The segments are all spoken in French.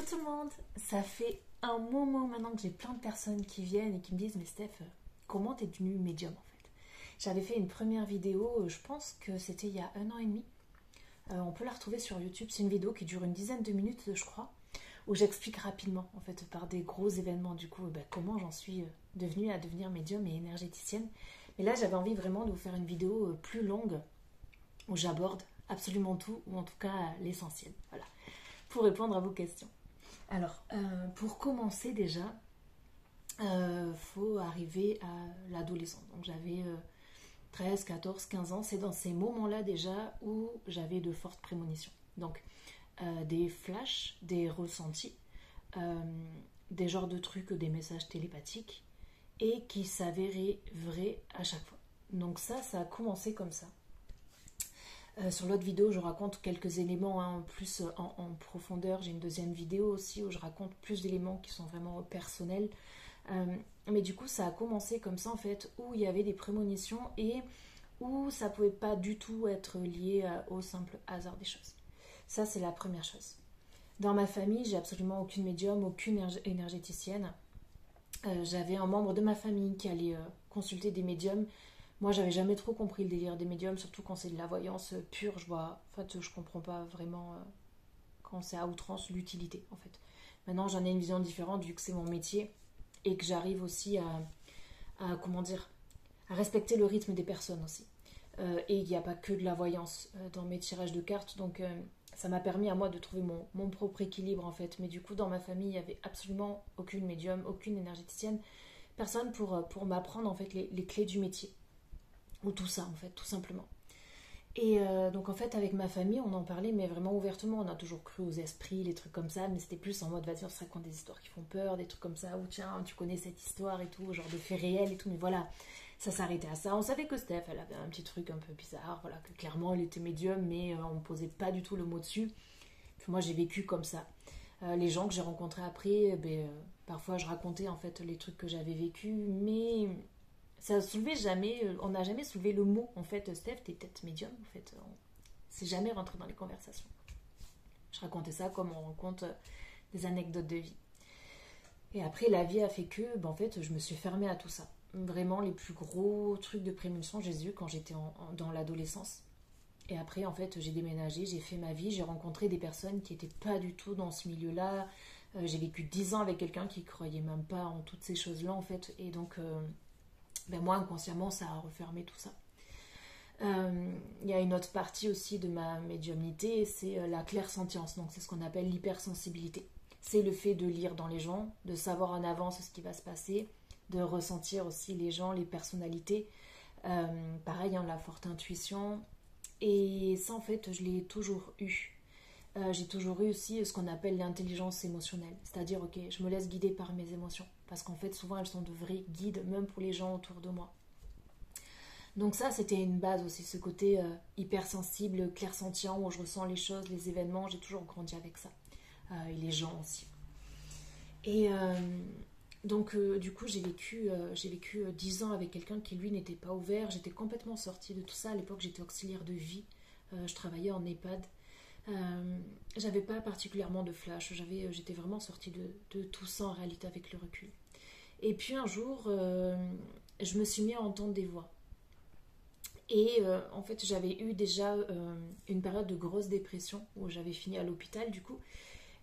tout le monde, ça fait un moment maintenant que j'ai plein de personnes qui viennent et qui me disent mais Steph, comment t'es devenue médium en fait? J'avais fait une première vidéo, je pense que c'était il y a 1 an et demi. On peut la retrouver sur YouTube, c'est une vidéo qui dure une dizaine de minutes je crois, où j'explique rapidement en fait par des gros événements du coup comment j'en suis devenue à devenir médium et énergéticienne. Mais là j'avais envie vraiment de vous faire une vidéo plus longue où j'aborde absolument tout, ou en tout cas l'essentiel, voilà, pour répondre à vos questions. Alors, pour commencer déjà, faut arriver à l'adolescence. Donc j'avais 13, 14, 15 ans. C'est dans ces moments-là déjà où j'avais de fortes prémonitions. Donc des flashs, des ressentis, des genres de trucs, des messages télépathiques, et qui s'avéraient vrais à chaque fois. Donc ça a commencé comme ça. Sur l'autre vidéo, je raconte quelques éléments plus en profondeur. J'ai une deuxième vidéo aussi où je raconte plus d'éléments qui sont vraiment personnels. Mais du coup, ça a commencé comme ça en fait, où il y avait des prémonitions et où ça pouvait pas du tout être lié au simple hasard des choses. Ça, c'est la première chose. Dans ma famille, j'ai absolument aucune médium, aucune énergéticienne. J'avais un membre de ma famille qui allait consulter des médiums. Moi, j'avais jamais trop compris le délire des médiums, surtout quand c'est de la voyance pure. Je comprends pas vraiment quand c'est à outrance l'utilité, en fait. Maintenant, j'en ai une vision différente vu que c'est mon métier et que j'arrive aussi à respecter le rythme des personnes aussi. Et il n'y a pas que de la voyance dans mes tirages de cartes, donc ça m'a permis à moi de trouver mon propre équilibre, en fait. Mais du coup, dans ma famille, il n'y avait absolument aucune médium, aucune énergéticienne, personne pour m'apprendre, en fait, les clés du métier. Ou tout ça, en fait, tout simplement. Et donc, en fait, avec ma famille, on en parlait, mais vraiment ouvertement. On a toujours cru aux esprits, les trucs comme ça, mais c'était plus en mode, vas-y, on se raconte des histoires qui font peur, des trucs comme ça, ou tiens, tu connais cette histoire et tout, genre de faits réels et tout, mais voilà, ça s'arrêtait à ça. On savait que Steph, elle avait un petit truc un peu bizarre, voilà, que clairement, elle était médium, mais on ne posait pas du tout le mot dessus. Puis moi, j'ai vécu comme ça. Les gens que j'ai rencontrés après, parfois, je racontais, en fait, les trucs que j'avais vécus, mais ça soulevait jamais, on n'a jamais soulevé le mot en fait. Steph, t'es peut-être médium en fait, c'est jamais rentré dans les conversations. Je racontais ça comme on raconte des anecdotes de vie. Et après la vie a fait que en fait je me suis fermée à tout ça. Vraiment les plus gros trucs de prémonition, j'ai eu quand j'étais dans l'adolescence. Et après en fait j'ai déménagé, j'ai fait ma vie, j'ai rencontré des personnes qui n'étaient pas du tout dans ce milieu-là. J'ai vécu 10 ans avec quelqu'un qui croyait même pas en toutes ces choses-là en fait, et donc moi, inconsciemment, ça a refermé tout ça. Il y a une autre partie aussi de ma médiumnité, c'est la clairsentience. Donc, c'est ce qu'on appelle l'hypersensibilité. C'est le fait de lire dans les gens, de savoir en avance ce qui va se passer, de ressentir aussi les gens, les personnalités. Pareil, la forte intuition. Et ça, en fait, je l'ai toujours eu. J'ai toujours eu aussi ce qu'on appelle l'intelligence émotionnelle. C'est-à-dire, ok, je me laisse guider par mes émotions. Parce qu'en fait, souvent, elles sont de vrais guides, même pour les gens autour de moi. Donc ça, c'était une base aussi, ce côté hypersensible, clairsentient, où je ressens les choses, les événements. J'ai toujours grandi avec ça. Et les gens aussi. Et donc, du coup, j'ai vécu 10 ans avec quelqu'un qui, lui, n'était pas ouvert. J'étais complètement sortie de tout ça. À l'époque, j'étais auxiliaire de vie. Je travaillais en EHPAD. J'avais pas particulièrement de flash, j'étais vraiment sortie de tout ça en réalité avec le recul. Et puis un jour, je me suis mis à entendre des voix. Et en fait, j'avais eu déjà une période de grosse dépression où j'avais fini à l'hôpital du coup,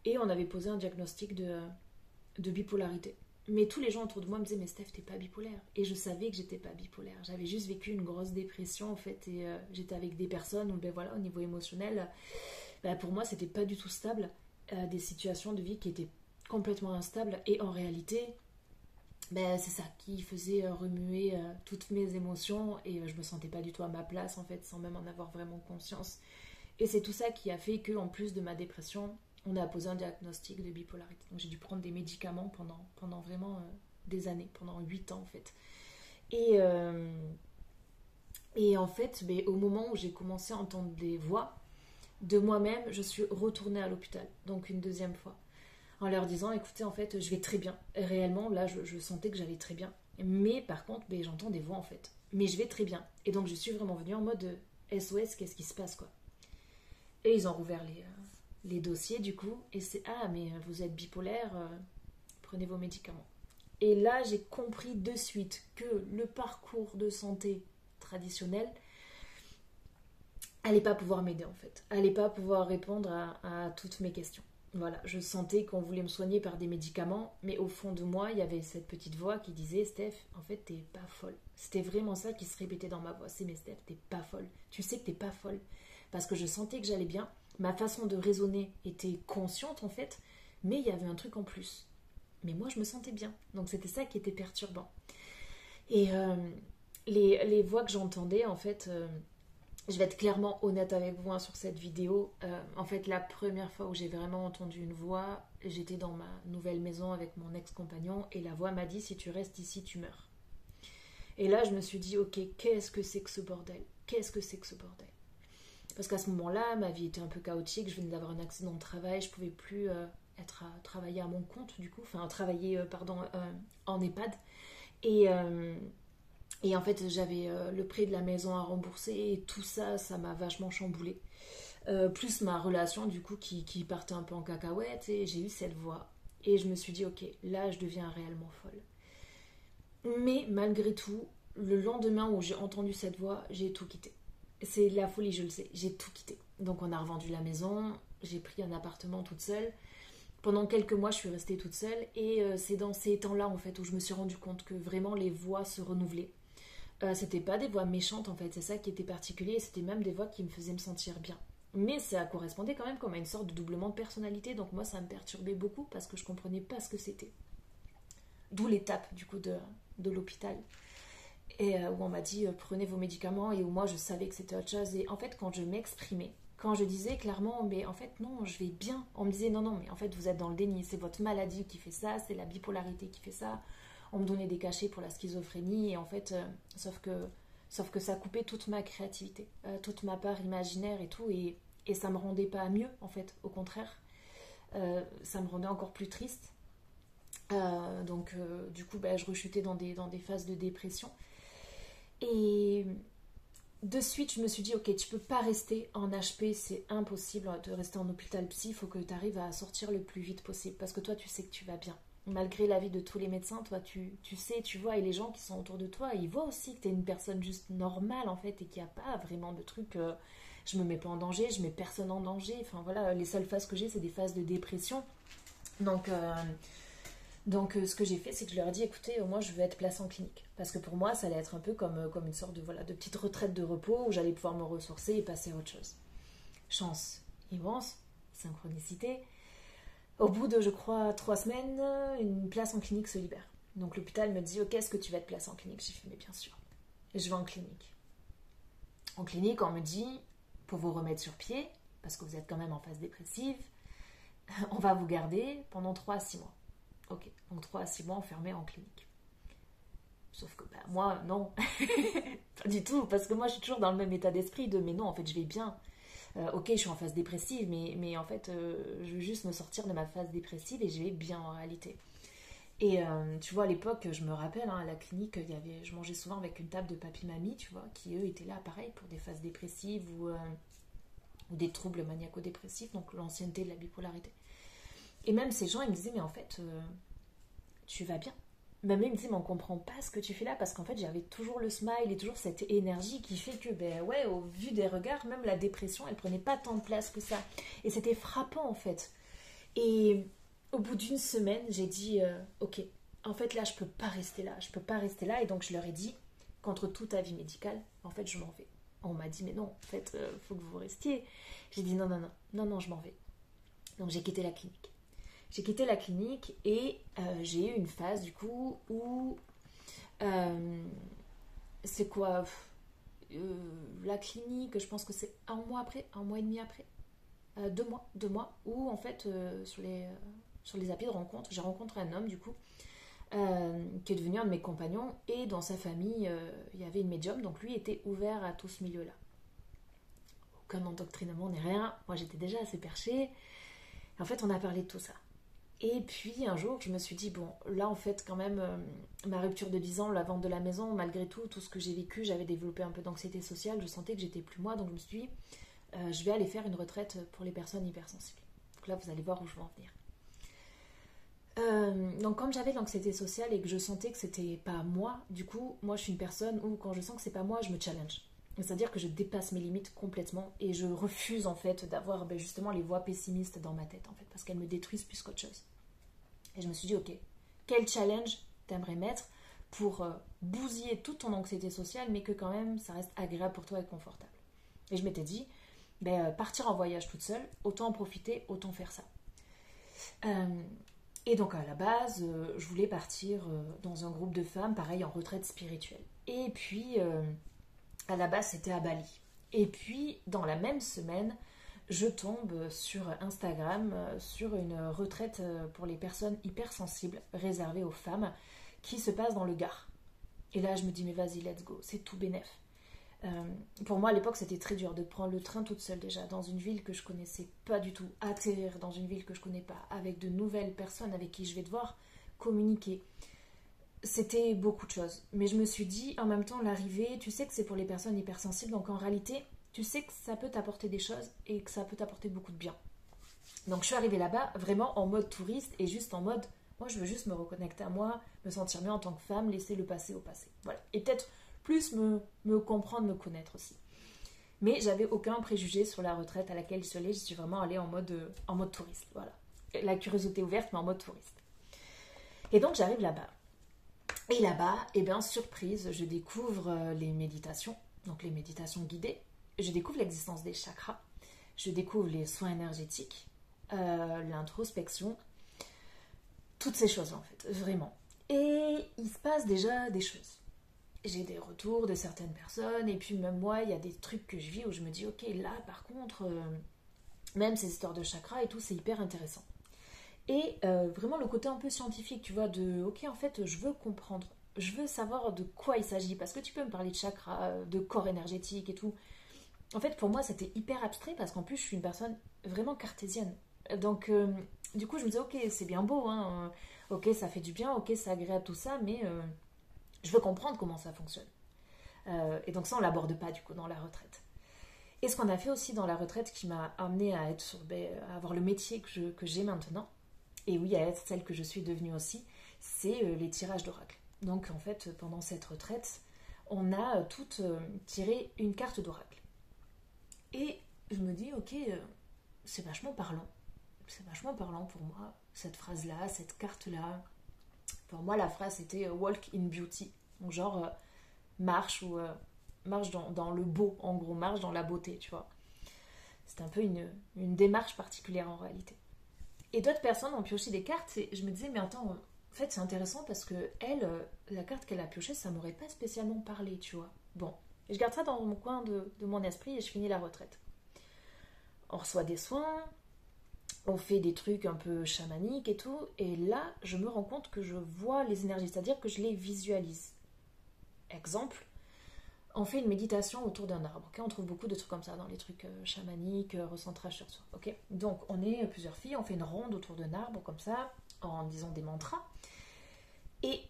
et on avait posé un diagnostic de bipolarité. Mais tous les gens autour de moi me disaient mais Steph, t'es pas bipolaire. Et je savais que j'étais pas bipolaire. J'avais juste vécu une grosse dépression en fait, et j'étais avec des personnes où au niveau émotionnel, pour moi, c'était pas du tout stable. Des situations de vie qui étaient complètement instables. Et en réalité, c'est ça qui faisait remuer toutes mes émotions. Et je me sentais pas du tout à ma place, en fait, sans même en avoir vraiment conscience. Et c'est tout ça qui a fait qu'en plus de ma dépression, on a posé un diagnostic de bipolarité. Donc j'ai dû prendre des médicaments pendant vraiment des années, pendant 8 ans, en fait. Et en fait, au moment où j'ai commencé à entendre des voix, de moi-même, je suis retournée à l'hôpital, donc une deuxième fois, en leur disant, écoutez, en fait, je vais très bien. Et réellement, là, je sentais que j'allais très bien. Mais par contre, j'entends des voix, en fait. Mais je vais très bien. Et donc, je suis vraiment venue en mode SOS, qu'est-ce qui se passe, quoi. Et ils ont rouvert les dossiers du coup, et c'est ah mais vous êtes bipolaire, prenez vos médicaments. Et là j'ai compris de suite que le parcours de santé traditionnel allait pas pouvoir m'aider en fait, allait pas pouvoir répondre à toutes mes questions. Voilà, je sentais qu'on voulait me soigner par des médicaments, mais au fond de moi, il y avait cette petite voix qui disait Steph, en fait, t'es pas folle. C'était vraiment ça qui se répétait dans ma voix. C'est mais Steph, t'es pas folle. Tu sais que t'es pas folle. Parce que je sentais que j'allais bien. Ma façon de raisonner était consciente en fait, mais il y avait un truc en plus. Mais moi, je me sentais bien. Donc c'était ça qui était perturbant. Et les voix que j'entendais, en fait, je vais être clairement honnête avec vous hein, sur cette vidéo. En fait, la première fois où j'ai vraiment entendu une voix, j'étais dans ma nouvelle maison avec mon ex-compagnon et la voix m'a dit si tu restes ici, tu meurs. Et là, je me suis dit ok, qu'est-ce que c'est que ce bordel? Qu'est-ce que c'est que ce bordel? Parce qu'à ce moment-là, ma vie était un peu chaotique. Je venais d'avoir un accident de travail, je pouvais plus travailler à mon compte du coup, enfin travailler en EHPAD. Et et en fait, j'avais le prix de la maison à rembourser et tout ça, ça m'a vachement chamboulé. Plus ma relation, du coup, qui partait un peu en cacahuète et j'ai eu cette voix. Et je me suis dit, ok, là, je deviens réellement folle. Mais malgré tout, le lendemain où j'ai entendu cette voix, j'ai tout quitté. C'est de la folie, je le sais, j'ai tout quitté. Donc on a revendu la maison, j'ai pris un appartement toute seule. Pendant quelques mois, je suis restée toute seule et c'est dans ces temps-là, en fait, où je me suis rendu compte que vraiment les voix se renouvelaient. C'était pas des voix méchantes en fait, c'est ça qui était particulier, c'était même des voix qui me faisaient me sentir bien. Mais ça correspondait quand même comme à une sorte de doublement de personnalité, donc moi ça me perturbait beaucoup parce que je comprenais pas ce que c'était. D'où l'étape du coup de l'hôpital. Et où on m'a dit prenez vos médicaments et où moi je savais que c'était autre chose. Et en fait quand je m'exprimais, quand je disais clairement mais en fait non je vais bien, on me disait non non mais en fait vous êtes dans le déni, c'est votre maladie qui fait ça, c'est la bipolarité qui fait ça. On me donnait des cachets pour la schizophrénie et en fait sauf que ça coupait toute ma créativité, toute ma part imaginaire et tout et ça me rendait pas mieux en fait, au contraire ça me rendait encore plus triste. Donc du coup je rechutais dans des phases de dépression et de suite je me suis dit ok tu peux pas rester en HP, c'est impossible de rester en hôpital psy, il faut que tu arrives à sortir le plus vite possible parce que toi tu sais que tu vas bien malgré l'avis de tous les médecins, toi tu sais, tu vois, et les gens qui sont autour de toi, ils voient aussi que tu es une personne juste normale en fait et qu'il n'y a pas vraiment de trucs je me mets pas en danger, je mets personne en danger, enfin voilà, les seules phases que j'ai c'est des phases de dépression. Donc ce que j'ai fait, c'est que je leur ai dit, écoutez, moi je veux être placée en clinique. Parce que pour moi, ça allait être un peu comme une sorte de petite retraite de repos où j'allais pouvoir me ressourcer et passer à autre chose. Chance immense, synchronicité. Au bout de, je crois, 3 semaines, une place en clinique se libère. Donc l'hôpital me dit, ok, est-ce que tu vas être placée en clinique? J'ai fait, mais bien sûr. Et je vais en clinique. En clinique, on me dit, pour vous remettre sur pied, parce que vous êtes quand même en phase dépressive, on va vous garder pendant 3 à 6 mois. Ok, donc 3 à 6 mois enfermés en clinique. Sauf que moi, non, pas du tout, parce que moi je suis toujours dans le même état d'esprit de mais non, en fait je vais bien. Ok, je suis en phase dépressive, mais en fait je veux juste me sortir de ma phase dépressive et je vais bien en réalité. Et tu vois, à l'époque, je me rappelle, hein, à la clinique, je mangeais souvent avec une table de papy-mamie, tu vois, qui eux étaient là pareil pour des phases dépressives ou des troubles maniaco-dépressifs, donc l'ancienneté de la bipolarité. Et même ces gens, ils me disaient, mais en fait, tu vas bien. Même ils me disaient, mais on comprend pas ce que tu fais là, parce qu'en fait, j'avais toujours le smile et toujours cette énergie qui fait que, ben ouais, au vu des regards, même la dépression, elle prenait pas tant de place que ça. Et c'était frappant, en fait. Et au bout d'une semaine, j'ai dit, ok, en fait, là, je peux pas rester là. Je peux pas rester là. Et donc, je leur ai dit, contre toute avis médical, en fait, je m'en vais. On m'a dit, mais non, en fait, faut que vous restiez. J'ai dit, non, non, non, non, non, je m'en vais. Donc, j'ai quitté la clinique. J'ai quitté la clinique et j'ai eu une phase du coup où c'est quoi la clinique, je pense que c'est un mois après, un mois et demi après, 2 mois, où en fait sur les applis de rencontre, j'ai rencontré un homme du coup qui est devenu un de mes compagnons et dans sa famille il y avait une médium, donc lui était ouvert à tout ce milieu-là. Aucun endoctrinement ni rien, moi j'étais déjà assez perchée. En fait on a parlé de tout ça. Et puis un jour, je me suis dit, bon, là en fait, quand même, ma rupture de 10 ans, la vente de la maison, malgré tout ce que j'ai vécu, j'avais développé un peu d'anxiété sociale, je sentais que j'étais plus moi, donc je me suis dit, je vais aller faire une retraite pour les personnes hypersensibles. Donc là, vous allez voir où je veux en venir. Donc comme j'avais l'anxiété sociale et que je sentais que c'était pas moi, du coup, moi je suis une personne où quand je sens que c'est pas moi, je me challenge. C'est-à-dire que je dépasse mes limites complètement et je refuse en fait d'avoir justement les voix pessimistes dans ma tête en fait, parce qu'elles me détruisent plus qu'autre chose. Et je me suis dit, ok, quel challenge t'aimerais mettre pour bousiller toute ton anxiété sociale, mais que quand même ça reste agréable pour toi et confortable. Et je m'étais dit, partir en voyage toute seule, autant en profiter, autant faire ça. Et donc à la base, je voulais partir dans un groupe de femmes, pareil, en retraite spirituelle. Et puis, à la base, c'était à Bali. Et puis, dans la même semaine, je tombe sur Instagram sur une retraite pour les personnes hypersensibles, réservée aux femmes, qui se passe dans le Gard. Et là, je me dis, mais vas-y, let's go, c'est tout bénef. Pour moi, à l'époque, c'était très dur de prendre le train toute seule déjà, dans une ville que je connaissais pas du tout, atterrir dans une ville que je connais pas, avec de nouvelles personnes avec qui je vais devoir communiquer. C'était beaucoup de choses. Mais je me suis dit, en même temps, l'arrivée, tu sais que c'est pour les personnes hypersensibles, donc en réalité, tu sais que ça peut t'apporter des choses et que ça peut t'apporter beaucoup de bien. Donc je suis arrivée là-bas vraiment en mode touriste et juste en mode, moi je veux juste me reconnecter à moi, me sentir bien en tant que femme, laisser le passé au passé. Voilà. Et peut-être plus me comprendre, me connaître aussi. Mais j'avais aucun préjugé sur la retraite à laquelle je suis allée. Je suis vraiment allée en mode touriste. Voilà. La curiosité ouverte, mais en mode touriste. Et donc j'arrive là-bas. Et là-bas, surprise, je découvre les méditations, donc les méditations guidées. Je découvre l'existence des chakras. Je découvre les soins énergétiques, l'introspection. Toutes ces choses en fait, vraiment. Et il se passe déjà des choses. J'ai des retours de certaines personnes, et puis même moi, il y a des trucs que je vis où je me dis, ok, là, par contre, même ces histoires de chakras et tout, c'est hyper intéressant. Et vraiment le côté un peu scientifique, tu vois, de, ok, en fait, je veux comprendre, je veux savoir de quoi il s'agit, parce que tu peux me parler de chakras, de corps énergétique et tout. En fait, pour moi, c'était hyper abstrait, parce qu'en plus, je suis une personne vraiment cartésienne. Donc, du coup, je me disais, ok, c'est bien beau, hein, ok, ça fait du bien, ok, c'est agréable tout ça, mais... je veux comprendre comment ça fonctionne. Et donc ça, on ne l'aborde pas du coup dans la retraite. Et ce qu'on a fait aussi dans la retraite qui m'a amené à, à avoir le métier que j'ai maintenant, et oui, à être celle que je suis devenue aussi, c'est les tirages d'oracle. Donc en fait, pendant cette retraite, on a toutes tiré une carte d'oracle. Et je me dis, ok, c'est vachement parlant. C'est vachement parlant pour moi, cette phrase-là, cette carte-là. Pour moi, la phrase c'était walk in beauty. Donc, genre, marche ou marche dans le beau, en gros, marche dans la beauté, tu vois. C'est un peu une démarche particulière en réalité. Et d'autres personnes ont pioché des cartes et je me disais, mais attends, en fait, c'est intéressant parce que elle, la carte qu'elle a piochée, ça m'aurait pas spécialement parlé, tu vois. Bon, et je garde ça dans mon coin de mon esprit et je finis la retraite. On reçoit des soins. On fait des trucs un peu chamaniques et tout, et là, je me rends compte que je vois les énergies, c'est-à-dire que je les visualise. Exemple, on fait une méditation autour d'un arbre, okay. On trouve beaucoup de trucs comme ça dans les trucs chamaniques, recentrage sur soi, ok. Donc, on est plusieurs filles, on fait une ronde autour d'un arbre, comme ça, en disant des mantras, et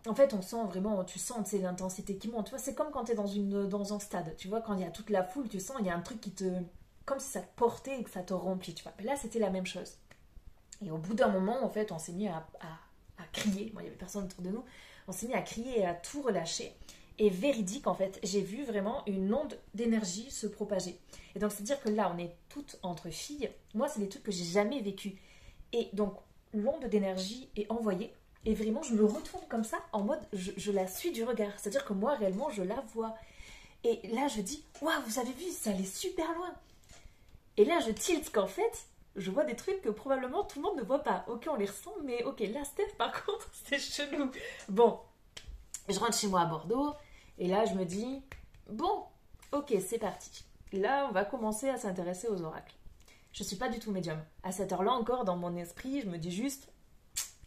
en fait, on sent vraiment, tu sens l'intensité qui monte, tu vois, c'est comme quand tu es dans un stade, tu vois, quand il y a toute la foule, tu sens, il y a un truc qui te... comme si ça te portait et que ça te remplit, tu vois. Mais là, c'était la même chose. Et au bout d'un moment, en fait, on s'est mis à crier. Moi, il n'y avait personne autour de nous. On s'est mis à crier et à tout relâcher. Et véridique, en fait, j'ai vu vraiment une onde d'énergie se propager. Et donc, c'est-à-dire que là, on est toutes entre filles. Moi, c'est des trucs que j'ai jamais vécu. Et donc, l'onde d'énergie est envoyée. Et vraiment, je me retourne comme ça, en mode, je la suis du regard. C'est-à-dire que moi, réellement, je la vois. Et là, je dis, waouh, vous avez vu, ça allait super loin. Et là, je tilte qu'en fait, je vois des trucs que probablement tout le monde ne voit pas. Ok, on les ressent, mais ok, là, Steph, par contre, c'est chelou. Bon, je rentre chez moi à Bordeaux, et là, je me dis, bon, ok, c'est parti. Là, on va commencer à s'intéresser aux oracles. Je ne suis pas du tout médium. À cette heure-là, encore, dans mon esprit, je me dis juste,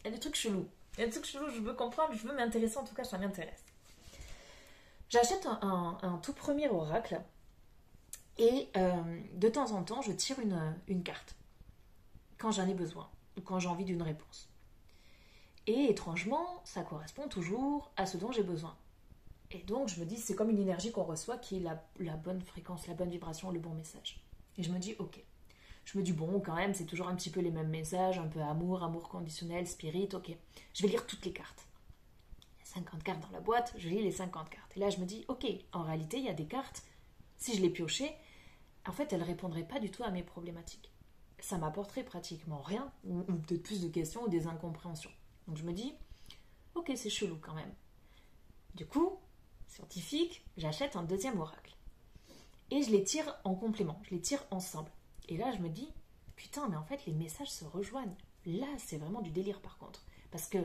il y a des trucs chelous. Il y a des trucs chelous, je veux comprendre, je veux m'intéresser, en tout cas, ça m'intéresse. J'achète un tout premier oracle, et de temps en temps, je tire une carte quand j'en ai besoin ou quand j'ai envie d'une réponse. Et étrangement, ça correspond toujours à ce dont j'ai besoin. Et donc, je me dis, c'est comme une énergie qu'on reçoit qui est la bonne fréquence, la bonne vibration, le bon message. Et je me dis, ok, Je me dis, bon, quand même, c'est toujours un petit peu les mêmes messages, un peu amour, amour conditionnel, spirit, ok. Je vais lire toutes les cartes. Il y a 50 cartes dans la boîte, je lis les 50 cartes. Et là, je me dis, ok, en réalité, il y a des cartes, si je les piochais, en fait, elles ne répondraient pas du tout à mes problématiques. Ça m'apporterait pratiquement rien, ou peut-être plus de questions ou des incompréhensions. Donc je me dis, ok, c'est chelou quand même. Du coup, scientifique, j'achète un deuxième oracle. Et je les tire en complément, je les tire ensemble. Et là, je me dis, putain, mais en fait, les messages se rejoignent. Là, c'est vraiment du délire par contre. Parce que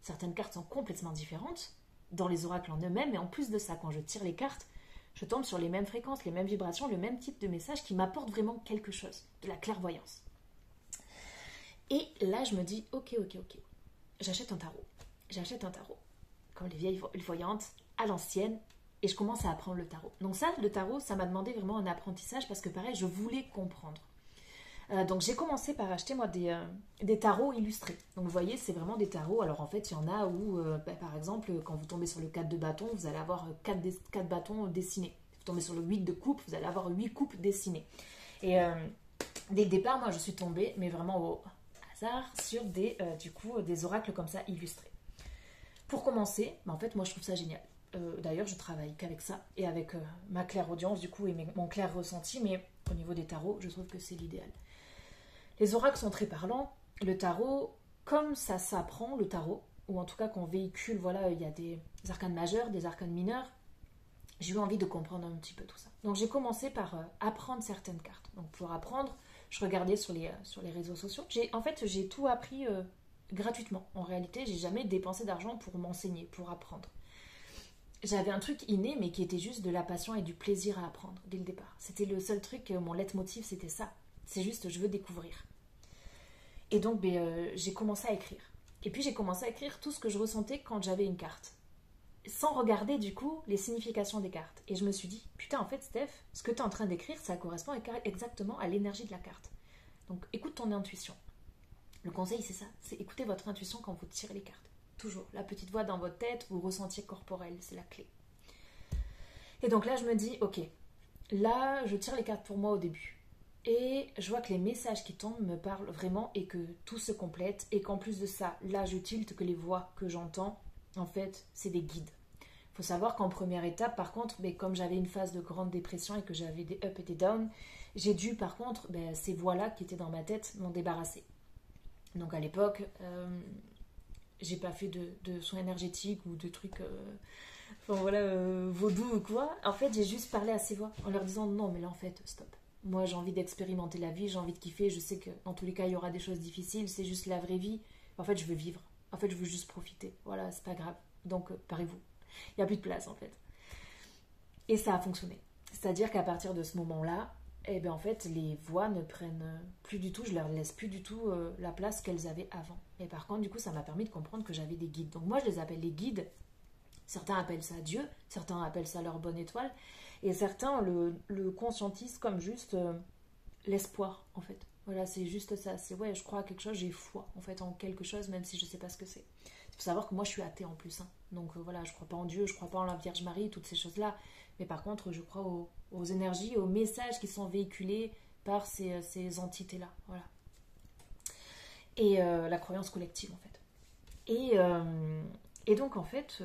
certaines cartes sont complètement différentes dans les oracles en eux-mêmes, et en plus de ça, quand je tire les cartes, je tombe sur les mêmes fréquences, les mêmes vibrations, le même type de message qui m'apporte vraiment quelque chose, de la clairvoyance. Et là, je me dis, ok, j'achète un tarot. J'achète un tarot, comme les vieilles voyantes, à l'ancienne, et je commence à apprendre le tarot. Donc ça, le tarot, ça m'a demandé vraiment un apprentissage, parce que pareil, je voulais comprendre. Donc j'ai commencé par acheter moi des tarots illustrés. Donc vous voyez, c'est vraiment des tarots. Alors en fait, il y en a où, par exemple, quand vous tombez sur le 4 de bâton, vous allez avoir 4 bâtons dessinés. Vous tombez sur le 8 de coupe, vous allez avoir 8 coupes dessinées. Et dès le départ, moi je suis tombée, mais vraiment au hasard, sur des oracles comme ça illustrés. Pour commencer, en fait, moi je trouve ça génial. D'ailleurs, je travaille qu'avec ça et avec ma clairaudience du coup et mon clair ressenti, mais au niveau des tarots, je trouve que c'est l'idéal. Les oracles sont très parlants. Le tarot, comme ça s'apprend, le tarot, ou en tout cas qu'on véhicule, voilà, il y a des arcanes majeurs, des arcanes mineurs, j'ai eu envie de comprendre un petit peu tout ça. Donc j'ai commencé par apprendre certaines cartes. Donc pour apprendre, je regardais sur les réseaux sociaux. J'ai tout appris gratuitement. En réalité, j'ai jamais dépensé d'argent pour m'enseigner, pour apprendre. J'avais un truc inné, mais qui était juste de la passion et du plaisir à apprendre dès le départ. C'était le seul truc, mon leitmotiv, c'était ça. C'est juste, je veux découvrir. Et donc, j'ai commencé à écrire. Et puis, j'ai commencé à écrire tout ce que je ressentais quand j'avais une carte. Sans regarder, du coup, les significations des cartes. Et je me suis dit, putain, en fait, Steph, ce que tu es en train d'écrire, ça correspond exactement à l'énergie de la carte. Donc, écoute ton intuition. Le conseil, c'est ça. C'est écouter votre intuition quand vous tirez les cartes. Toujours. La petite voix dans votre tête, vous ressentiez corporel, c'est la clé. Et donc là, je me dis, ok, là, je tire les cartes pour moi au début. Et je vois que les messages qui tombent me parlent vraiment et que tout se complète. Et qu'en plus de ça, là, je tilte que les voix que j'entends, en fait, c'est des guides. Il faut savoir qu'en première étape, par contre, comme j'avais une phase de grande dépression et que j'avais des up et des down, j'ai dû, par contre, ces voix-là qui étaient dans ma tête m'en débarrasser. Donc à l'époque, j'ai pas fait de soins énergétiques ou de trucs vaudou ou quoi. En fait, j'ai juste parlé à ces voix en leur disant non, mais là en fait, stop. Moi, j'ai envie d'expérimenter la vie, j'ai envie de kiffer. Je sais que dans tous les cas, il y aura des choses difficiles. C'est juste la vraie vie. En fait, je veux vivre. En fait, je veux juste profiter. Voilà, c'est pas grave. Donc, parez-vous. Il n'y a plus de place en fait. Et ça a fonctionné. C'est-à-dire qu'à partir de ce moment-là, en fait, les voix ne prennent plus du tout, je leur laisse plus du tout la place qu'elles avaient avant. Et par contre, du coup, ça m'a permis de comprendre que j'avais des guides. Donc moi, je les appelle les guides. Certains appellent ça Dieu, certains appellent ça leur bonne étoile, et certains le conscientisent comme juste l'espoir, en fait. Voilà, c'est juste ça. C'est ouais, je crois à quelque chose, j'ai foi, en fait, en quelque chose, même si je sais pas ce que c'est. Il faut savoir que moi, je suis athée en plus. Hein. Donc voilà, je crois pas en Dieu, je crois pas en la Vierge Marie, toutes ces choses-là. Mais par contre, je crois aux énergies, aux messages qui sont véhiculés par ces entités-là. Voilà. Et la croyance collective, en fait. Et donc, en fait,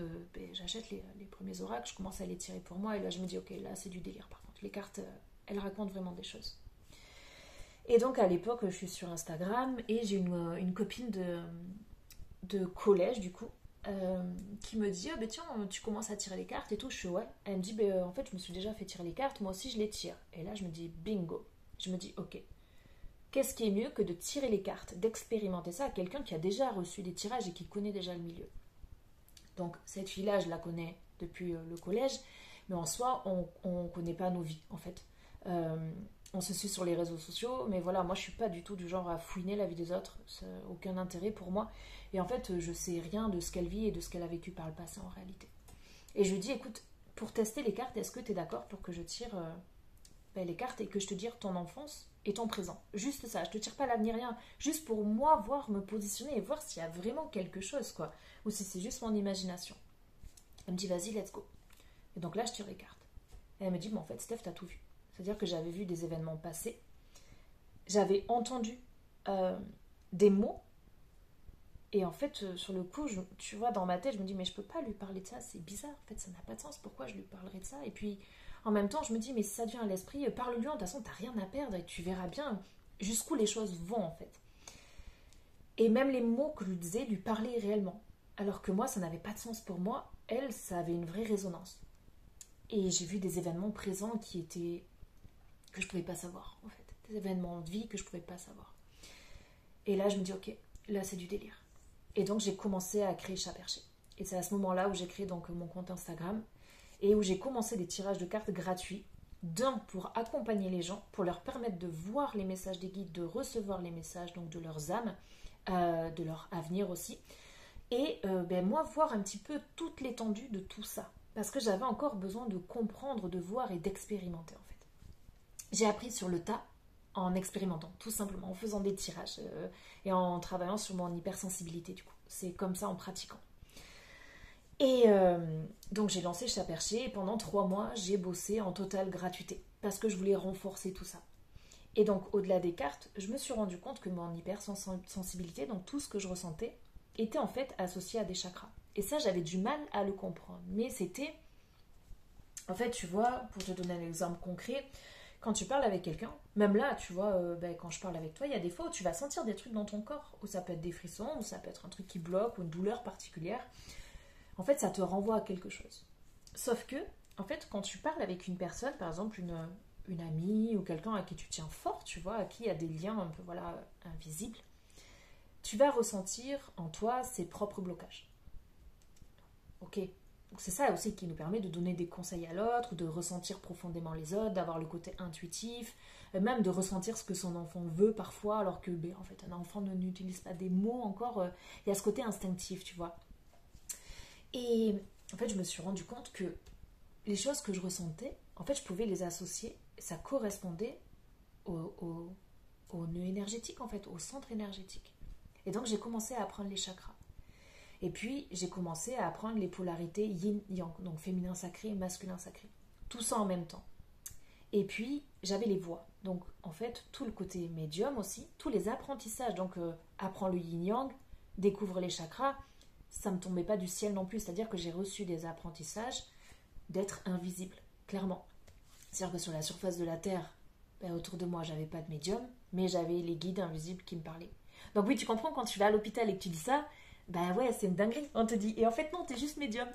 j'achète les premiers oracles, je commence à les tirer pour moi, et là, je me dis, ok, là, c'est du délire, par contre. Les cartes, elles racontent vraiment des choses. Et donc, à l'époque, je suis sur Instagram, et j'ai une copine de collège, du coup, qui me dit, tiens, tu commences à tirer les cartes et tout. Je suis ouais. Elle me dit, en fait, je me suis déjà fait tirer les cartes, moi aussi je les tire. Et là, je me dis, bingo. Je me dis, ok, qu'est-ce qui est mieux que de tirer les cartes, d'expérimenter ça à quelqu'un qui a déjà reçu des tirages et qui connaît déjà le milieu. Donc, cette fille-là, je la connais depuis le collège, mais en soi, on ne connaît pas nos vies, en fait. On se suit sur les réseaux sociaux, mais voilà, moi je suis pas du tout du genre à fouiner la vie des autres, ça n'a aucun intérêt pour moi. Et en fait, je sais rien de ce qu'elle vit et de ce qu'elle a vécu par le passé en réalité. Et je lui dis, écoute, pour tester les cartes, est-ce que tu es d'accord pour que je tire les cartes et que je te dise ton enfance et ton présent? Juste ça, je te tire pas l'avenir, rien. Juste pour moi, voir, me positionner et voir s'il y a vraiment quelque chose, quoi. Ou si c'est juste mon imagination. Elle me dit, vas-y, let's go. Et donc là, je tire les cartes. Et elle me dit, en fait, Steph, t'as tout vu. C'est-à-dire que j'avais vu des événements passés j'avais entendu euh, des mots. Et en fait, sur le coup, tu vois, dans ma tête, je me dis, mais je peux pas lui parler de ça, c'est bizarre, en fait, ça n'a pas de sens, pourquoi je lui parlerais de ça? Et puis, en même temps, je me dis, mais si ça te vient à l'esprit, parle-lui, de toute façon, t'as rien à perdre, et tu verras bien jusqu'où les choses vont, en fait. Et même les mots que je lui disais lui parlaient réellement. Alors que moi, ça n'avait pas de sens pour moi, elle, ça avait une vraie résonance. Et j'ai vu des événements présents qui étaient... que je pouvais pas savoir, en fait. Des événements de vie que je pouvais pas savoir. Et là, je me dis, ok, là, c'est du délire. Et donc j'ai commencé à créer Chat Perché. Et c'est à ce moment-là où j'ai créé donc mon compte Instagram et où j'ai commencé des tirages de cartes gratuits. D'un, pour accompagner les gens, pour leur permettre de voir les messages des guides, de recevoir les messages donc de leurs âmes, de leur avenir aussi. Et moi, voir un petit peu toute l'étendue de tout ça. Parce que j'avais encore besoin de comprendre, de voir et d'expérimenter en fait. J'ai appris sur le tas en expérimentant, tout simplement, en faisant des tirages et en travaillant sur mon hypersensibilité du coup. C'est comme ça en pratiquant. Et donc j'ai lancé Chat Perché et pendant 3 mois, j'ai bossé en totale gratuité parce que je voulais renforcer tout ça. Et donc au-delà des cartes, je me suis rendu compte que mon hypersensibilité, donc tout ce que je ressentais, était en fait associé à des chakras. Et ça, j'avais du mal à le comprendre. Mais c'était, en fait, tu vois, pour te donner un exemple concret, quand tu parles avec quelqu'un, même là, tu vois, quand je parle avec toi, il y a des fois où tu vas sentir des trucs dans ton corps, où ça peut être des frissons, où ça peut être un truc qui bloque, ou une douleur particulière. En fait, ça te renvoie à quelque chose. Sauf que, en fait, quand tu parles avec une personne, par exemple une amie ou quelqu'un à qui tu tiens fort, tu vois, à qui il y a des liens un peu, voilà, invisibles, tu vas ressentir en toi ses propres blocages. Ok. Donc c'est ça aussi qui nous permet de donner des conseils à l'autre, de ressentir profondément les autres, d'avoir le côté intuitif, même de ressentir ce que son enfant veut parfois, alors que en fait un enfant n'utilise pas des mots encore. Il y a ce côté instinctif, tu vois. Et en fait, je me suis rendu compte que les choses que je ressentais, en fait, je pouvais les associer. Ça correspondait au, au, au nœud énergétique, en fait, au centre énergétique. Et donc j'ai commencé à apprendre les chakras. Et puis, j'ai commencé à apprendre les polarités yin-yang, donc féminin sacré et masculin sacré. Tout ça en même temps. Et puis, j'avais les voix. Donc, en fait, tout le côté médium aussi, tous les apprentissages. Donc, apprends le yin-yang, découvre les chakras, ça ne me tombait pas du ciel non plus. C'est-à-dire que j'ai reçu des apprentissages d'être invisible, clairement. C'est-à-dire que sur la surface de la Terre, autour de moi, j'avais pas de médium, mais j'avais les guides invisibles qui me parlaient. Donc oui, tu comprends, quand tu vas à l'hôpital et que tu dis ça, bah ouais, c'est une dinguerie, on te dit. Et en fait, non, t'es juste médium.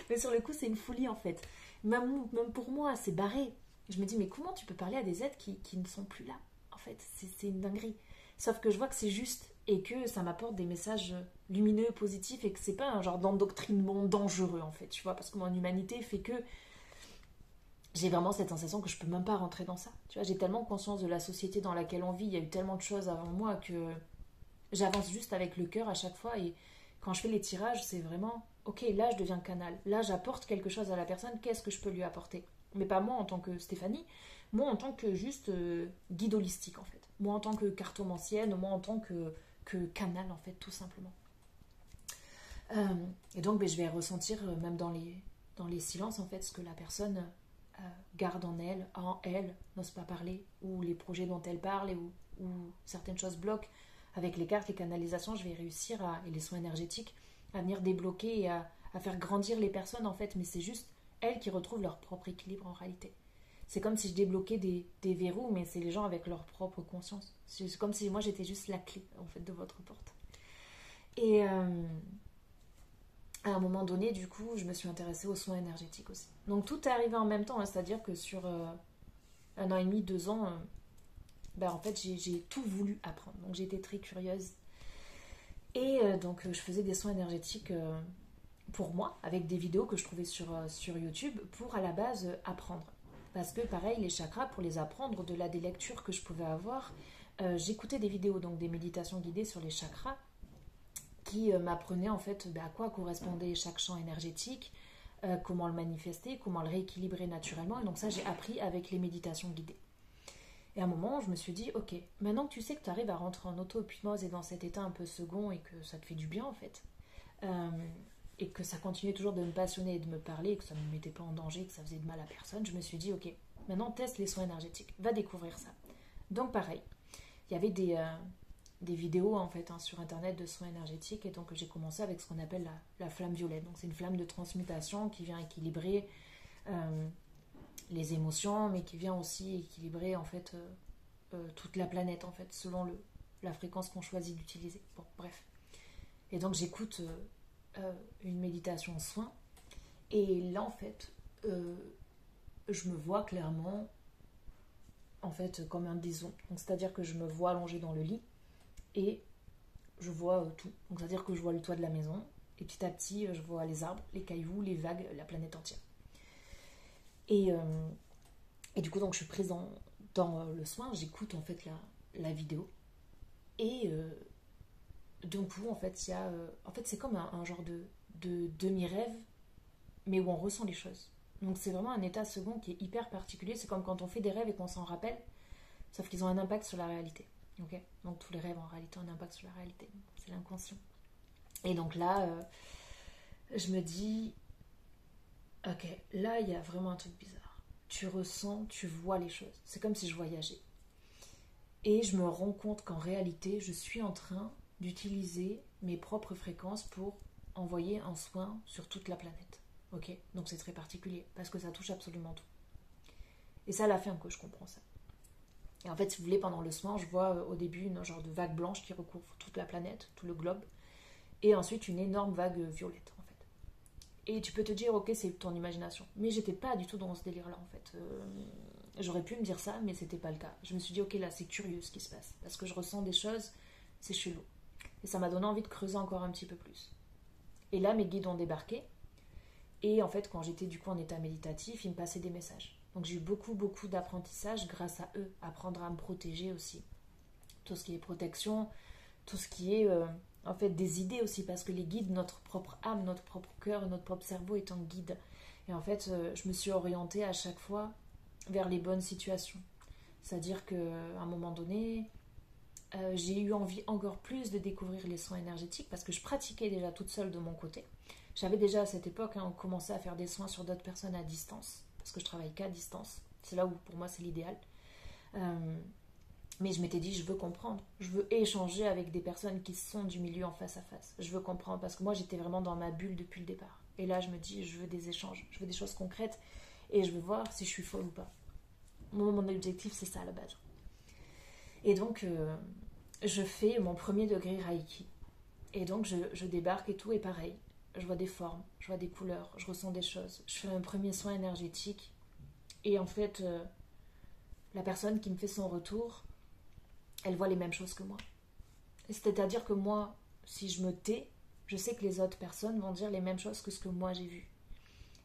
Mais sur le coup, c'est une folie, en fait. Même pour moi, c'est barré. Je me dis, mais comment tu peux parler à des êtres qui ne sont plus là? En fait, c'est une dinguerie. Sauf que je vois que c'est juste et que ça m'apporte des messages lumineux, positifs et que c'est pas un genre d'endoctrinement dangereux, en fait, tu vois, parce que mon humanité fait que j'ai vraiment cette sensation que je peux même pas rentrer dans ça. Tu vois, j'ai tellement conscience de la société dans laquelle on vit, il y a eu tellement de choses avant moi que j'avance juste avec le cœur à chaque fois et quand je fais les tirages, c'est vraiment ok, là je deviens canal, là j'apporte quelque chose à la personne, qu'est-ce que je peux lui apporter? Mais pas moi en tant que Stéphanie, moi en tant que juste guide holistique en fait, moi en tant que cartomancienne, moi en tant que canal en fait, tout simplement. Euh, et donc je vais ressentir même dans les silences en fait ce que la personne garde en elle, n'ose pas parler, ou les projets dont elle parle ou certaines choses bloquent. Avec les cartes, les canalisations, je vais réussir et les soins énergétiques à venir débloquer et à faire grandir les personnes en fait, mais c'est juste elles qui retrouvent leur propre équilibre en réalité. C'est comme si je débloquais des verrous, mais c'est les gens avec leur propre conscience. C'est comme si moi j'étais juste la clé en fait de votre porte. Et à un moment donné, du coup, je me suis intéressée aux soins énergétiques aussi. Donc tout est arrivé en même temps, hein, c'est-à-dire que sur 1 an et demi, 2 ans, en fait, j'ai tout voulu apprendre. Donc j'ai été très curieuse. Et donc je faisais des soins énergétiques pour moi, avec des vidéos que je trouvais sur YouTube, pour à la base apprendre. Parce que pareil, les chakras, pour les apprendre, au-delà des lectures que je pouvais avoir, j'écoutais des vidéos, donc des méditations guidées sur les chakras, qui m'apprenait en fait à quoi correspondait chaque champ énergétique, comment le manifester, comment le rééquilibrer naturellement. Et donc ça, j'ai appris avec les méditations guidées. Et à un moment, je me suis dit, ok, maintenant que tu sais que tu arrives à rentrer en auto-hypnose et dans cet état un peu second et que ça te fait du bien en fait, et que ça continuait toujours de me passionner et de me parler, et que ça ne me mettait pas en danger, que ça faisait de mal à personne, je me suis dit, ok, maintenant teste les soins énergétiques, va découvrir ça. Donc pareil, il y avait des vidéos en fait sur internet de soins énergétiques et donc j'ai commencé avec ce qu'on appelle la flamme violette. Donc c'est une flamme de transmutation qui vient équilibrer les émotions, mais qui vient aussi équilibrer en fait toute la planète en fait selon la fréquence qu'on choisit d'utiliser. Bon, bref. Et donc j'écoute une méditation en soins et là en fait je me vois clairement en fait comme un bison. Donc c'est-à-dire que je me vois allongée dans le lit et je vois tout. Donc c'est-à-dire que je vois le toit de la maison et petit à petit je vois les arbres, les cailloux, les vagues, la planète entière. Et du coup donc je suis prise dans le soin, j'écoute en fait la vidéo et d'un coup en fait il y a en fait c'est comme un genre de demi-rêve mais où on ressent les choses. Donc c'est vraiment un état second qui est hyper particulier, c'est comme quand on fait des rêves et qu'on s'en rappelle, sauf qu'ils ont un impact sur la réalité. Okay, donc tous les rêves en réalité ont un impact sur la réalité, c'est l'inconscient. Et donc là, je me dis, ok, là il y a vraiment un truc bizarre. Tu ressens, tu vois les choses. C'est comme si je voyageais. Et je me rends compte qu'en réalité, je suis en train d'utiliser mes propres fréquences pour envoyer un soin sur toute la planète. Ok, donc c'est très particulier parce que ça touche absolument tout. Et c'est à la fin que je comprends ça. Et en fait, si vous voulez, pendant le soin, je vois au début une genre de vague blanche qui recouvre toute la planète, tout le globe, et ensuite une énorme vague violette, en fait. Et tu peux te dire, ok, c'est ton imagination. Mais j'étais pas du tout dans ce délire-là, en fait. J'aurais pu me dire ça, mais c'était pas le cas. Je me suis dit, ok, là, c'est curieux ce qui se passe, parce que je ressens des choses, c'est chelou. Et ça m'a donné envie de creuser encore un petit peu plus. Et là, mes guides ont débarqué, et en fait, quand j'étais du coup en état méditatif, ils me passaient des messages. Donc j'ai eu beaucoup d'apprentissage grâce à eux, apprendre à me protéger aussi. Tout ce qui est protection, tout ce qui est en fait des idées aussi, parce que les guides, notre propre âme, notre propre cœur, notre propre cerveau est un guide. Et en fait, je me suis orientée à chaque fois vers les bonnes situations. C'est-à-dire qu'à un moment donné, j'ai eu envie encore plus de découvrir les soins énergétiques parce que je pratiquais déjà toute seule de mon côté. J'avais déjà à cette époque commencé à faire des soins sur d'autres personnes à distance parce que je travaille qu'à distance. C'est là où pour moi c'est l'idéal. Mais je m'étais dit, je veux comprendre. Je veux échanger avec des personnes qui sont du milieu en face à face. Je veux comprendre parce que moi j'étais vraiment dans ma bulle depuis le départ. Et là je me dis, je veux des échanges, je veux des choses concrètes et je veux voir si je suis folle ou pas. Mon objectif c'est ça à la base. Et donc je fais mon premier degré Reiki. Et donc je débarque et tout est pareil. Je vois des formes, je vois des couleurs, je ressens des choses. Je fais un premier soin énergétique. Et en fait, la personne qui me fait son retour, elle voit les mêmes choses que moi. C'est-à-dire que moi, si je me tais, je sais que les autres personnes vont dire les mêmes choses que ce que moi j'ai vu.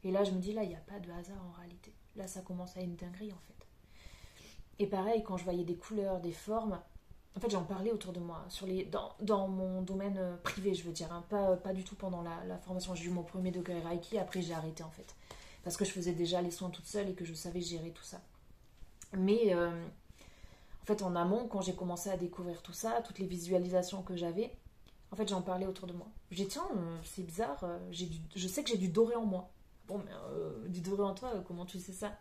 Et là, je me dis, là, il n'y a pas de hasard en réalité. Là, ça commence à être une dinguerie en fait. Et pareil, quand je voyais des couleurs, des formes, en fait, j'en parlais autour de moi, dans mon domaine privé, je veux dire, hein, pas du tout pendant la formation. J'ai eu mon premier degré Reiki, après j'ai arrêté en fait. Parce que je faisais déjà les soins toute seule et que je savais gérer tout ça. Mais en fait, en amont, quand j'ai commencé à découvrir tout ça, toutes les visualisations que j'avais, en fait, j'en parlais autour de moi. J'ai dit, tiens, c'est bizarre, je sais que j'ai du doré en moi. Bon, mais du doré en toi, comment tu sais ça?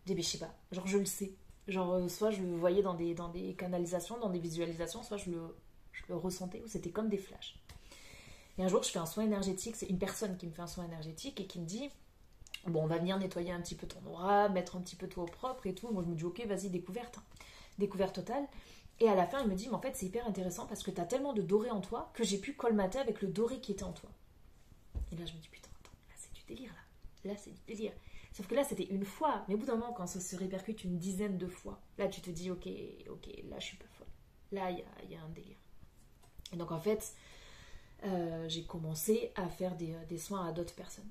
Je dis, mais je sais pas, genre je le sais. Genre, soit je le voyais dans des canalisations, dans des visualisations, soit je le ressentais, ou c'était comme des flashs. Et un jour, je fais un soin énergétique, c'est une personne qui me fait un soin énergétique et qui me dit, bon, on va venir nettoyer un petit peu ton aura, mettre un petit peu toi au propre et tout. Moi, je me dis, ok, vas-y, découverte. Découverte totale. Et à la fin, il me dit, mais en fait, c'est hyper intéressant parce que t'as tellement de doré en toi que j'ai pu colmater avec le doré qui était en toi. Et là, je me dis, putain, attends, là, c'est du délire, là. Là, c'est du délire. Sauf que là, c'était une fois. Mais au bout d'un moment, quand ça se répercute une dizaine de fois, là, tu te dis, ok, là, je suis pas folle. Là, il y a un délire. Et donc, en fait, j'ai commencé à faire des soins à d'autres personnes.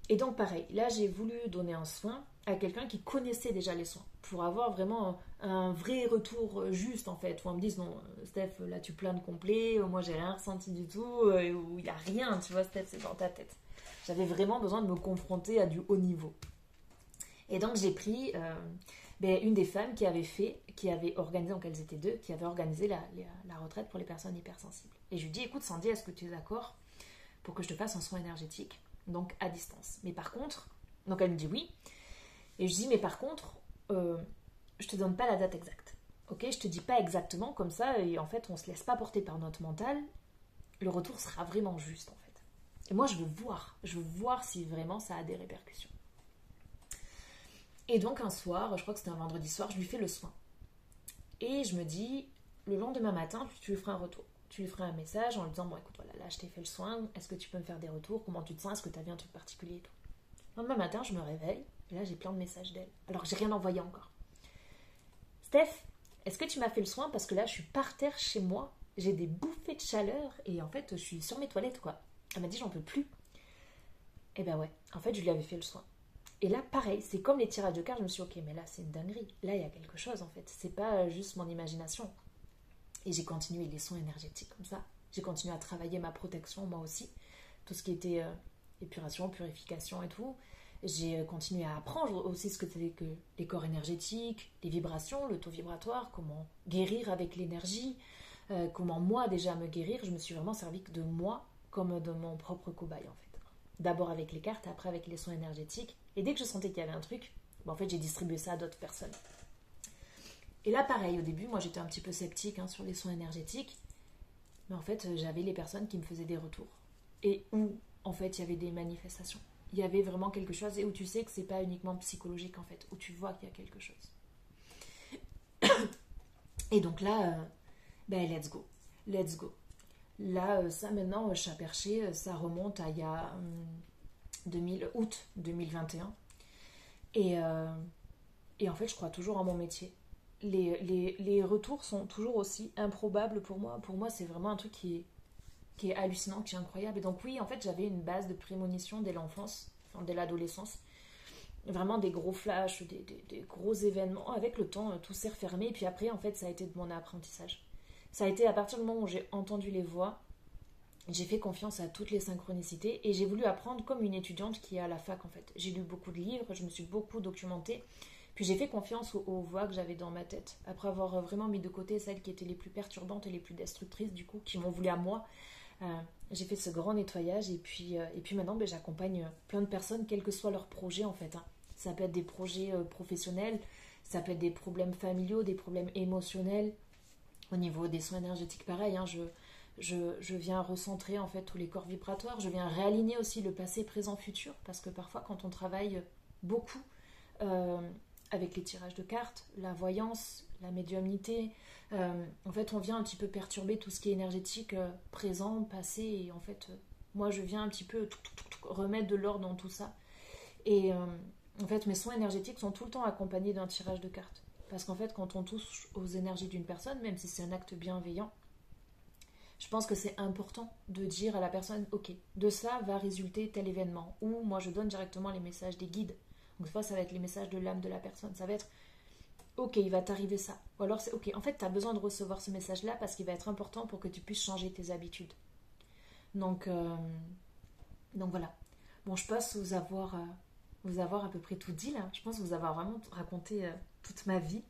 Et donc, pareil, là, j'ai voulu donner un soin à quelqu'un qui connaissait déjà les soins, pour avoir vraiment un vrai retour juste, en fait, où on me dise, non, Steph, là, tu planes complet, moi, j'ai rien ressenti du tout, où il n'y a rien, tu vois, Steph, c'est dans ta tête. J'avais vraiment besoin de me confronter à du haut niveau. Et donc j'ai pris une des femmes qui avait organisé, donc elles étaient deux, qui avait organisé la retraite pour les personnes hypersensibles. Et je lui dis, écoute Sandy, est-ce que tu es d'accord pour que je te fasse un soin énergétique, donc à distance? Mais par contre, donc elle me dit oui. Et je dis, mais par contre, je te donne pas la date exacte. ok, je te dis pas exactement comme ça, et en fait, on se laisse pas porter par notre mental, le retour sera vraiment juste, en fait. Et moi, je veux voir si vraiment ça a des répercussions. Et donc, un soir, je crois que c'était un vendredi soir, je lui fais le soin. Et je me dis, le lendemain matin, tu lui feras un retour. Tu lui feras un message en lui disant, bon, écoute, voilà, là, je t'ai fait le soin, est-ce que tu peux me faire des retours? Comment tu te sens? Est-ce que tu as vu un truc particulier et tout? Le lendemain matin, je me réveille, et là, j'ai plein de messages d'elle. Alors, j'ai rien envoyé encore. Steph, est-ce que tu m'as fait le soin? Parce que là, je suis par terre chez moi, j'ai des bouffées de chaleur, et en fait, je suis sur mes toilettes, quoi. Elle m'a dit, j'en peux plus. Eh ben ouais, en fait, je lui avais fait le soin. Et là, pareil, c'est comme les tirages de cartes, je me suis dit, ok, mais là, c'est une dinguerie. Là, il y a quelque chose, en fait. C'est pas juste mon imagination. Et j'ai continué les soins énergétiques comme ça. J'ai continué à travailler ma protection, moi aussi. Tout ce qui était épuration, purification et tout. J'ai continué à apprendre aussi ce que c'était que les corps énergétiques, les vibrations, le taux vibratoire, comment guérir avec l'énergie, comment moi déjà me guérir. Je me suis vraiment servi de moi comme de mon propre cobaye, en fait. D'abord avec les cartes, après avec les soins énergétiques. Et dès que je sentais qu'il y avait un truc, en fait, j'ai distribué ça à d'autres personnes. Et là, pareil, au début, moi, j'étais un petit peu sceptique sur les soins énergétiques. Mais en fait, j'avais les personnes qui me faisaient des retours. Et où, en fait, il y avait des manifestations. Il y avait vraiment quelque chose et où tu sais que c'est pas uniquement psychologique, en fait. Où tu vois qu'il y a quelque chose. Et donc là, let's go. Let's go. Là, ça maintenant, chat perché, ça remonte à il y a août 2021. Et en fait, je crois toujours en mon métier. Les retours sont toujours aussi improbables pour moi. Pour moi, c'est vraiment un truc qui est hallucinant, qui est incroyable. Et donc oui, en fait, j'avais une base de prémonition dès l'enfance, enfin, dès l'adolescence. Vraiment des gros flashs, des gros événements. Avec le temps, tout s'est refermé. Et puis après, en fait, ça a été de mon apprentissage. Ça a été à partir du moment où j'ai entendu les voix, j'ai fait confiance à toutes les synchronicités et j'ai voulu apprendre comme une étudiante qui est à la fac, en fait. J'ai lu beaucoup de livres, je me suis beaucoup documentée. Puis j'ai fait confiance aux voix que j'avais dans ma tête, après avoir vraiment mis de côté celles qui étaient les plus perturbantes et les plus destructrices, du coup, qui m'ont voulu à moi. J'ai fait ce grand nettoyage et puis maintenant, j'accompagne plein de personnes, quel que soit leur projet, en fait. Ça peut être des projets professionnels, ça peut être des problèmes familiaux, des problèmes émotionnels. Au niveau des soins énergétiques, pareil, je viens recentrer en fait tous les corps vibratoires, je viens réaligner aussi le passé, présent, futur, parce que parfois quand on travaille beaucoup avec les tirages de cartes, la voyance, la médiumnité, en fait on vient un petit peu perturber tout ce qui est énergétique, présent, passé, et en fait moi je viens un petit peu remettre de l'ordre dans tout ça. Et en fait mes soins énergétiques sont tout le temps accompagnés d'un tirage de cartes. Parce qu'en fait, quand on touche aux énergies d'une personne, même si c'est un acte bienveillant, je pense que c'est important de dire à la personne, ok, de ça va résulter tel événement. Ou moi, je donne directement les messages des guides. Donc, des fois, ça va être les messages de l'âme de la personne. Ça va être, ok, il va t'arriver ça. Ou alors, c'est ok, en fait, tu as besoin de recevoir ce message-là parce qu'il va être important pour que tu puisses changer tes habitudes. Donc voilà. Bon, je pense vous avoir à peu près tout dit là. Je pense vous avoir vraiment raconté toute ma vie.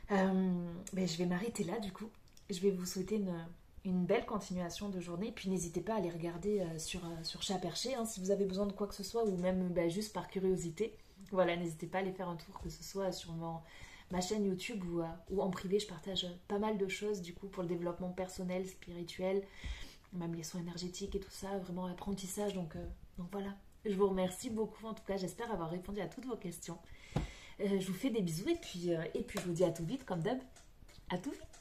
Je vais m'arrêter là du coup. Je vais vous souhaiter une belle continuation de journée. Puis n'hésitez pas à aller regarder sur Chat Perché si vous avez besoin de quoi que ce soit ou même juste par curiosité. Voilà, n'hésitez pas à aller faire un tour, que ce soit sur ma chaîne YouTube ou en privé. Je partage pas mal de choses du coup pour le développement personnel, spirituel, même les soins énergétiques et tout ça, vraiment apprentissage. Donc voilà, je vous remercie beaucoup. En tout cas, j'espère avoir répondu à toutes vos questions. Je vous fais des bisous et puis je vous dis à tout vite comme d'hab. À tout vite.